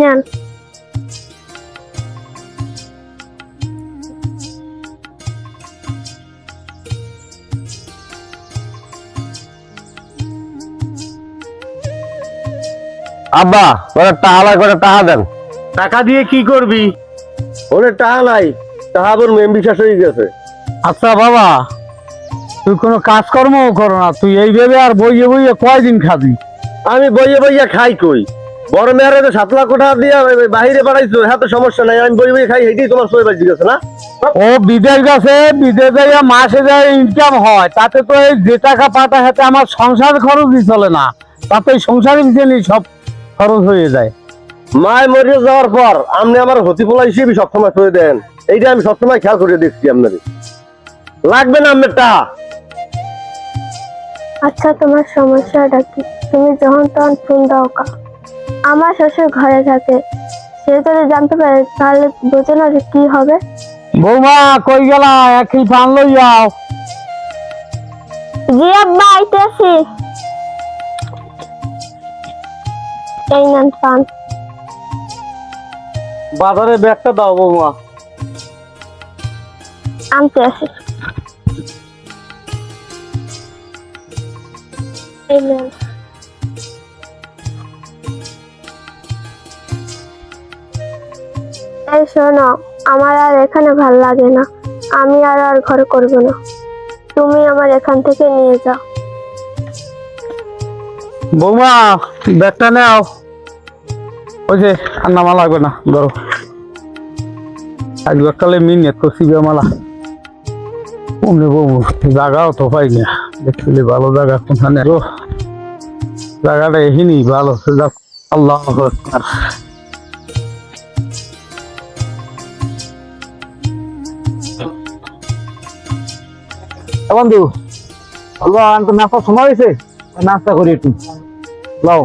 নেন। আব্বা ওরা টাকা লাই করে টাকা দেন। টাকা দিয়ে কি করবি? ওরে টাকা নাই, টাকা তোর মেম বিশ্বাস হয়ে গেছে। আচ্ছা বাবা, তুই কোনো কাজকর্ম করো না, তুই এই ভেবে আর বইয়ে বইয়ে কয়দিন খাবি? আমি বইয়ে বইয়ে খাই কই? বড় মেয়ারে তো 7 লাখ টাকা দিয়ে বাইরে পাঠাইছো, হ্যাঁ তো সমস্যা নাই, আমি বইয়ে বইয়ে খাই, হেঁটেই তোমার সই বাজি গেছে না? ও বিদেশ গেছে, বিদেশ যাইয়া মাসে যায় ইনকাম হয়, তাতে তো এই যে টাকা পাঠা হাতে আমার সংসার খরচই চলে না, তাতে সংসারের পিছনে সব খরচ হয়ে যায়। মায় মরিয়ে যাওয়ার পর আপনি আমার হতি পোলা হিসেবে সবসময় সই দেন, এইটা আমি সবসময় খেয়াল করে দেখছি। আপনার লাগবে না আপনার টাকা? আচ্ছা, তোমার সমস্যাটা কি? তুমি যখন তখন ফোন দাও কা? আমার শ্বশুর ঘরে থাকে, সে যদি জানতে পারে তাহলে বোঝো না যে কি হবে। বৌমা কই গেলা, একই পান লই যাও। জি আব্বা, আইতেছি। এই নেন পান। বাজারে ব্যাগটা দাও বৌমা। আনতে আসি। এই নেন। এই শোনো, আমার আর এখানে ভাল লাগে না, আমি আর ঘরে করবো না, তুমি আমার এখান থেকে নিয়ে যাও। বৌমা ব্যাগটা নাও, ওই যে আর নামা লাগবে না, ধরো। আজ সকালে মিনিট করছি মালা অমনি বৌমু, জায়গাও তো পাই না, দেখছিলি ভালো জায়গা কোনখানে? জায়গাটা এখানেই ভালো। আল্লাহ আকবার। বন্ধু তো নাস্তা সময় হয়েছে, নাস্তা করি একটু লাও।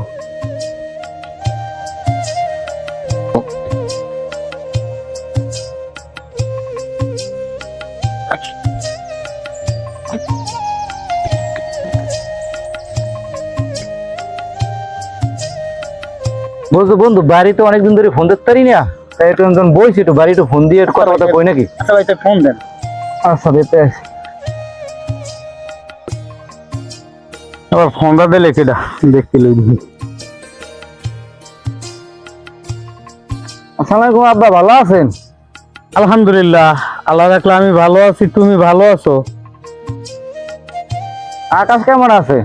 বলছো বন্ধু, বাড়িতে অনেকদিন ধরে ফোন দিতে পারি না, তাই একটু বইছি, একটু বাড়ি একটু ফোন দিয়ে কথা কথা কই নাকি? আচ্ছা ভাই, ফোন দেন। আচ্ছা দিতে আবার ফোনটা দিলে কেটা দেখতে লই। আসসালামু আলাইকুম আব্বা, ভালো আছেন? আলহামদুলিল্লাহ, আল্লাহ রাখলে আমি ভালো আছি, তুমি ভালো আছো? আকাশ কেমন আছে?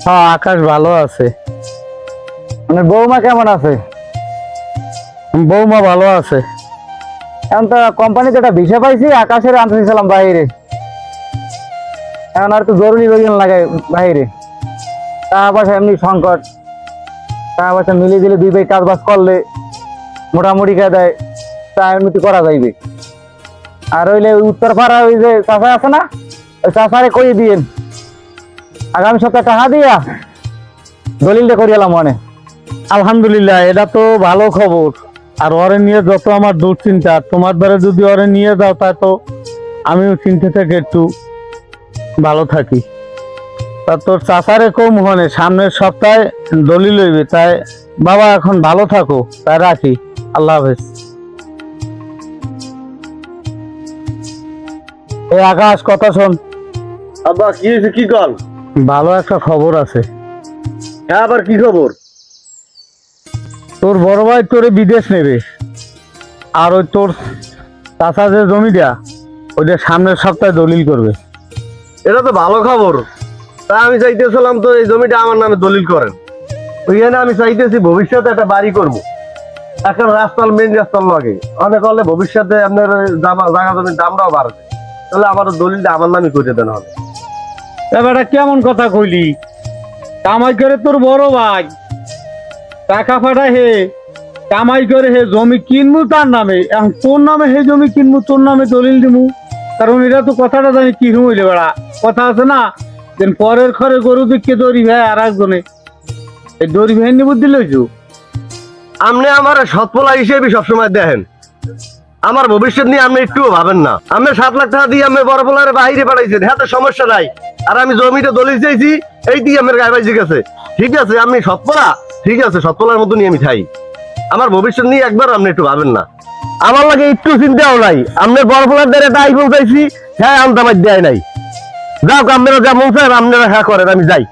হ্যাঁ আকাশ ভালো আছে। মানে বৌমা কেমন আছে? বৌমা ভালো আছে। এখন তো কোম্পানিতে একটা ভিসা পাইছি, আকাশের আনতেছিলাম বাইরে, এখন আর তো জরুরি প্রয়োজন লাগে বাইরে, টাকা পয়সা এমনি সংকট, টাকা পয়সা মিলিয়ে দিলে দুই ভাই কাজ বাজ করলে মোটামুটি কে দেয়, তা এমনি করা যাইবে। আর হইলে উত্তর পাড়া ওই যে চাষা আছে না, ওই চাষারে কই দিয়েন, আগামী সপ্তাহে টাকা দিয়া দলিলটা করিয়ালাম মনে। আলহামদুলিল্লাহ, এটা তো ভালো খবর। আর ওরে নিয়ে যত আমার দুশ্চিন্তা, তোমার দ্বারা যদি ওরে নিয়ে যাও তা তো আমিও চিন্তা থেকে একটু ভালো থাকি। তা তোর চাচারে কম হনে সামনের সপ্তাহে দলিল হইবে, তাই বাবা এখন ভালো থাকো, তাই রাখি, আল্লাহ হাফেজ। এই আকাশ কথা শোন। আব্বা কি হয়েছে, কি কল? ভালো একটা খবর আছে। হ্যাঁ আবার কি খবর? তোর বড় ভাই তোরে বিদেশ নেবে, আর ওই তোর চাচা যে জমিটা ওইটা সামনের সপ্তাহে দলিল করবে। এটা তো ভালো খবর। তা আমি চাইতেছিলাম তো এই জমিটা আমার নামে দলিল করেন, ওইখানে আমি চাইতেছি ভবিষ্যতে একটা বাড়ি করবো, এখন রাস্তার মেন রাস্তার লাগে অনেক হলে ভবিষ্যতে আপনার জায়গা জমির দামটাও বাড়বে, তাহলে আমার দলিলটা আমার নামে করে দেন হবে। ব্যাপারটা কেমন কথা কইলি? কামাই করে তোর বড় ভাই টাকা ফাটা হে কামাই করে হে জমি কিনবো তার নামে, এখন তোর নামে হে জমি কিনবো, তোর নামে দলিল দিবো, কারণ এটা তো কথাটা জানি কি হইলে বেড়া কথা আছে না, যে পরের ঘরে গরু দিকে দড়ি ভাই আর একজনে এই দড়ি ভাই নিবুদ্ধি দিলেছো। আপনি আমার সৎপলা হিসেবে সবসময় দেখেন, আমার ভবিষ্যৎ নিয়ে আপনি একটুও ভাবেন না। আমি 7 লাখ টাকা দিয়ে আমি বড় পোলার বাইরে পাঠাইছেন, হ্যাঁ তো সমস্যা নাই, আর আমি জমিটা দলিল চাইছি, এই দিয়ে আমার গায়ে বাজি গেছে। ঠিক আছে আমি সৎপলা, ঠিক আছে সৎপলার মতো নিয়ে আমি খাই, আমার ভবিষ্যৎ নিয়ে একবার আপনি একটু ভাবেন না? আমার লাগে একটু চিন্তাও নাই। আপনার বড় ফলার দ্বারা একটা আইফোন চাইছি, হ্যাঁ আনতে আমার দেয় নাই। যাও আপনারা যা মন চায় আপনারা হ্যাঁ করেন, আমি যাই।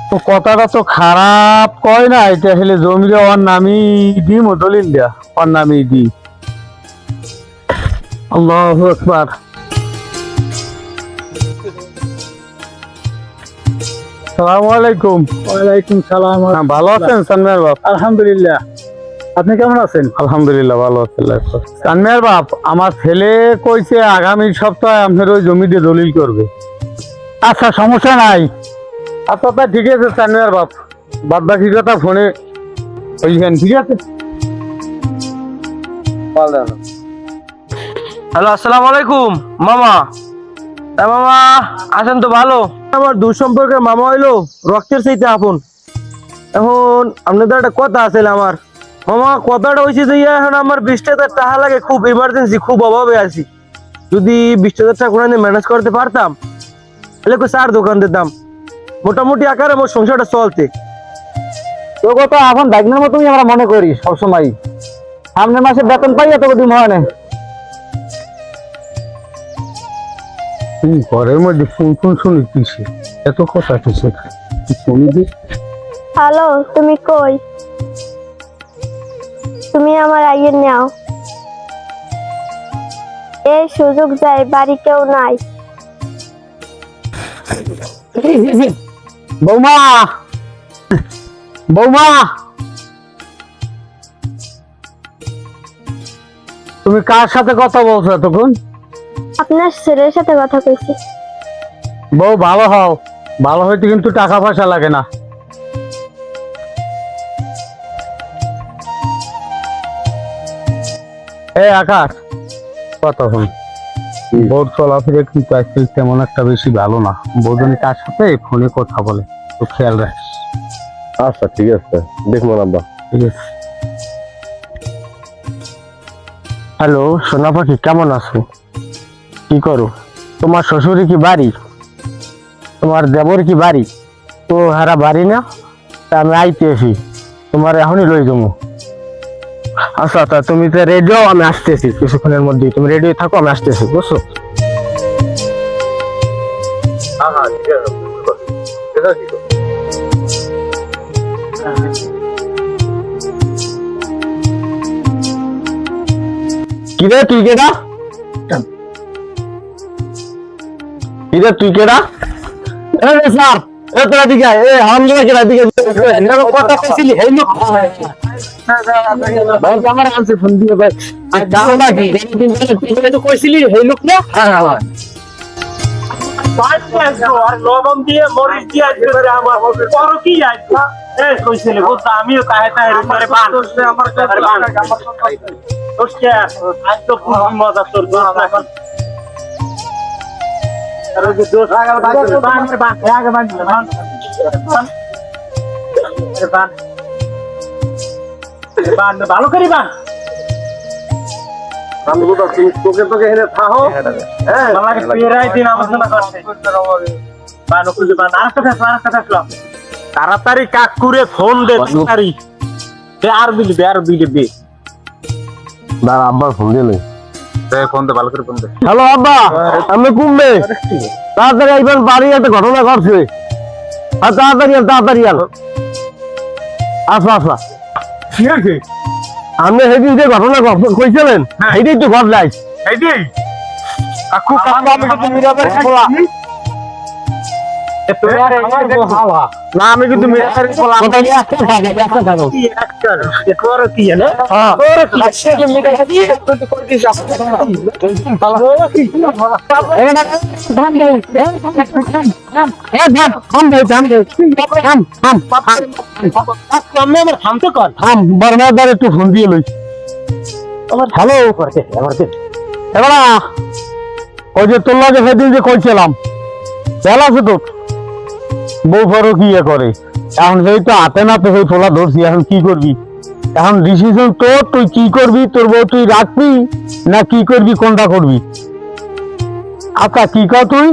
তো কথাটা তো খারাপ কয় না, এটা হলে জমিরে ওর নামই দি দলিল দেয়া, ওর নামই দি। আল্লাহু আকবার। আসসালামু আলাইকুম। ওয়ালাইকুম সালাম। হ্যাঁ, ভালো আছেন সানমিয়ার বাপ? আলহামদুলিল্লাহ, আপনি কেমন আছেন? আলহামদুলিল্লাহ ভালো আছেন। সানমিয়ার বাপ, আমার ছেলে কইছে আগামী সপ্তাহে আপনার ওই জমিতে দলিল করবে। আচ্ছা, সমস্যা নাই। আচ্ছা তা ঠিক আছে সানমিয়ার বাপ, বাদ বাকি কথা ফোনে ওইখান, ঠিক আছে? হ্যালো, আসসালামু আলাইকুম মামা। মামা আছেন তো? ভালো। আমার দূর সম্পর্কের মামা হইলো রক্তের চাইতে আপন। এখন আপনাদের একটা কথা আছে আমার মামা, কথাটা হয়েছে যে এখন আমার 20,000 টাকা লাগে, খুব ইমার্জেন্সি, খুব অভাবে আছি। যদি 20,000 টাকা করে ম্যানেজ করতে পারতাম তাহলে চার দোকান দিতাম, মোটামুটি আকারে আমার সংসারটা চলতে। তো কথা এখন বাইকনের মতোই আমরা মনে করি সবসময়। সামনের মাসে বেতন পাই এত কঠিন হয় না। ঘরের মধ্যে ফোন ফোন শুনি কিসে, এত কথা কিসে শুনি দি। হ্যালো, তুমি কই? তুমি আমার আইয়ের নাও। এই সুযোগ যায়, বাড়ি কেউ নাই। বৌমা, বৌমা, তুমি কার সাথে কথা বলছো তখন? আপনার ছেলের সাথে কথা কইছি। বউ ভালো হও, ভালো হইতে কিন্তু টাকা পয়সা লাগে না। এই আকাশ, কতক্ষণ বউর চলাফেরা কিন্তু আজকাল তেমন একটা বেশি ভালো না। বৌজনী তার সাথে ফোনে কথা বলে, তো খেয়াল রাখিস। আচ্ছা ঠিক আছে, দেখবো আব্বা। ঠিক আছে। হ্যালো সোনা পাখি, কেমন আছো? কি করো? তোমার শ্বশুরি কি বাড়ি? তোমার দেবর কি বাড়ি? তো হারা বাড়ি না, তা আমি আইতেছি, তোমার এখনই লই যাবো। আচ্ছা তা তুমি তো রেডিও, আমি আসতেছি কিছুক্ষণের মধ্যেই। তুমি রেডি থাকো, আমি আসতেছি, বুঝছো? হ্যাঁ হ্যাঁ ঠিক আছে, বুঝতে পারছি। ঠিক আছে, ঠিক আছে। কিরে তুই কেডা? কিরে তুই কেডা? স্যার তোরা দিকে এ হামজা কেডা দিকে কথা কইছিলি এই লোক ভাই আমার আনছে ফোন দিয়ে ভাই আর দাও না কি তুই তো কইছিলি এই লোক না। হ্যাঁ হ্যাঁ আর লবণ দিয়ে মরিচ দিয়ে আসবে আমার বড় কি আসবে? এই কইছিলে বলতো আমিও কাহে তাহের উপরে বান আমার দোস্ত আজ তো খুব মজা তোর দোস্ত এখন। আর ওই যে দোস্ত আগে বান আগে বান বান ভালো করে বান। আমি বলতো তুমি তোকে তোকে এনে থাকো। হ্যাঁ আমাকে পেরাই দিন আলোচনা করতে বান খুঁজে বান। আরেকটা ফেসলো তাড়াতাড়ি কাকুরে ফোন দে তাড়াতাড়ি। আর বিলি বে দাঁড়া, আব্বার ফোন দিলে। ফোন দে, ভালো করে ফোন দে। হ্যালো আব্বা, আমি কুমবে তাড়াতাড়ি আইবেন, বাড়ি একটা ঘটনা ঘটছে। আর তাড়াতাড়ি আল। আচ্ছা আচ্ছা ঠিক আছে। আপনি সেদিন যে ঘটনা কইছিলেন সেইটাই তো ঘটলাই। এই দি কাকু আমি তো মিরাবার বলা না আমি কিন্তু একটু ফোন দিয়ে লই। হ্যালো এবার ওই যে তোর লাগে সেদিন যে কইছিলাম বেলা আছে তো বউ ফরো কি করে এখন, সেই তো হাতে নাতে সেই ফোলা ধরছি। এখন কি করবি? এখন ডিসিশন তোর, তুই কি করবি? তোর বউ তুই রাখবি না কি করবি, কোনটা করবি? আচ্ছা কি কর তুই?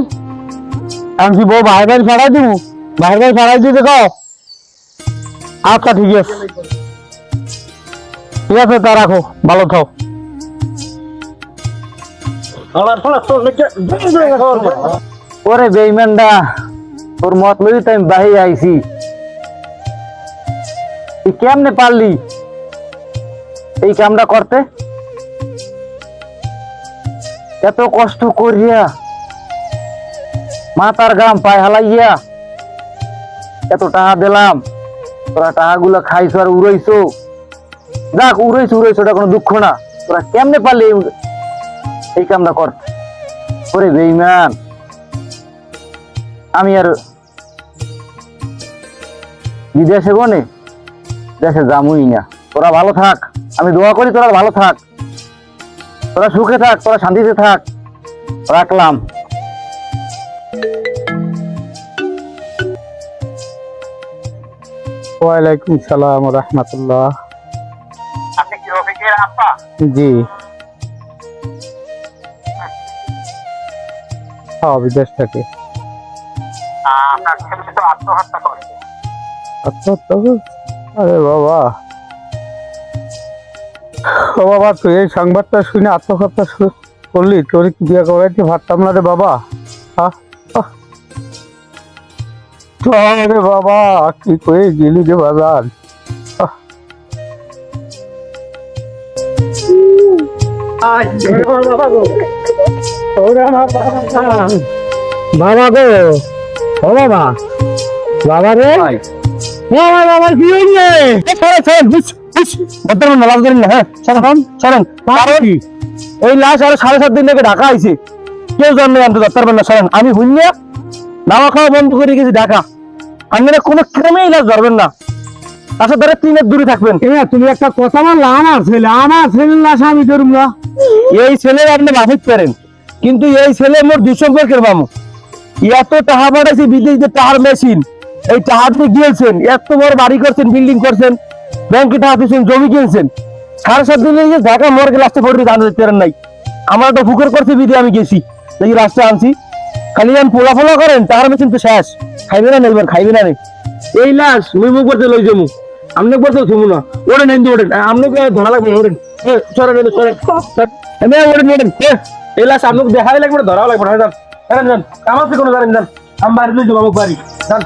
এখন কি বউ বাইরে ছাড়াই দিব? বাইরে ছাড়াই দিতে কও আচ্ছা ঠিক আছে, ঠিক আছে, তা রাখো, ভালো থাও। ওরে বেইমানডা, তোর মত লই তো আমি বাহি আইছি। তুই কেমনে পারলি এই কামটা করতে? এত কষ্ট করিয়া মাথার গাম পায়ে হালাইয়া এত টাকা দিলাম, তোরা টাকাগুলো খাইছো আর উড়াইছো। যাক, উড়াইছো ওটা কোনো দুঃখ না। তোরা কেমনে পারলি এই কামটা করতে? ওরে বেঈমান, আমি আর বিদেশে গনে দেশে যামুই না। তোরা ভালো থাক, আমি দোয়া করি তোরা ভালো থাক, তোরা সুখে থাক, তোরা শান্তিতে থাক। রাখলাম। ওয়ালাইকুম সালাম রাহমাতুল্লাহ। আপনি কি রফিকের আব্বা? জি, হ্যাঁ, বিদেশ থেকে। আপনার ছেলে তো আত্মহত্যা করেছে। আত্মহত্যা করছে? আরে বাবা, ও বাবা, তুই এই সংবাদটা শুনে আত্মহত্যা করলি? তোর কি বিয়ে করাইতে ভাবতাম না রে বাবা। রে বাবা, কি করে গেলি রে বাজার। বাবা গো, ও বাবা, বাবা রে, বাবা, বাবা কি হইছে? এই লাশ আরো 7.5 দিন থেকে ঢাকা আইছে, কেউ জানলে আনতে পারবেন না। সরেন, আমি হুইনা নামা খাওয়া বন্ধ করে গেছি ঢাকা। আপনারা কোনো ক্রমে ইলাজ ধরবেন না, আচ্ছা ধরে 3 দূরে থাকবেন। তুমি একটা কথা বললা, আমার ছেলের লাশ আমি ধরুম না। এই ছেলের আপনি মাফিক পারেন, কিন্তু এই ছেলে মোর দুঃসম্পর্কের মামু। এত টাকা পাঠাইছে বিদেশে, টাকার মেশিন। এই টাকা আপনি গিয়েছেন, এত বড় বাড়ি করছেন, বিল্ডিং করছেন, ব্যাংকে টাকা দিয়েছেন, জমি কিনছেন। 7.5 দিন ঢাকা মর্গে লাস্টে পড়ে জানতে পারেন নাই। আমার তো ফুকের করছে বিদে, আমি গেছি দেখি রাস্তায় আনছি। খালি আমি পোলা ফোলা করেন, টাকার মেশিন তো শেষ। খাইবে না নেইবার, খাইবে না নেই। এই লাশ মুই মুখ করতে লই যাবো, আপনি করতে থমু না। ওরে নেন তো, ওরেন আপনাকে ধরা লাগবে। ওরেন সরেন, সরেন, ওরেন, ওরেন। এই লাশ আপনাকে দেখাই লাগবে, ধরাও লাগবে। যান, যান, আমার কোনো জানেন, যান, আমি বাড়ি লই যাবো, বাড়ি যান।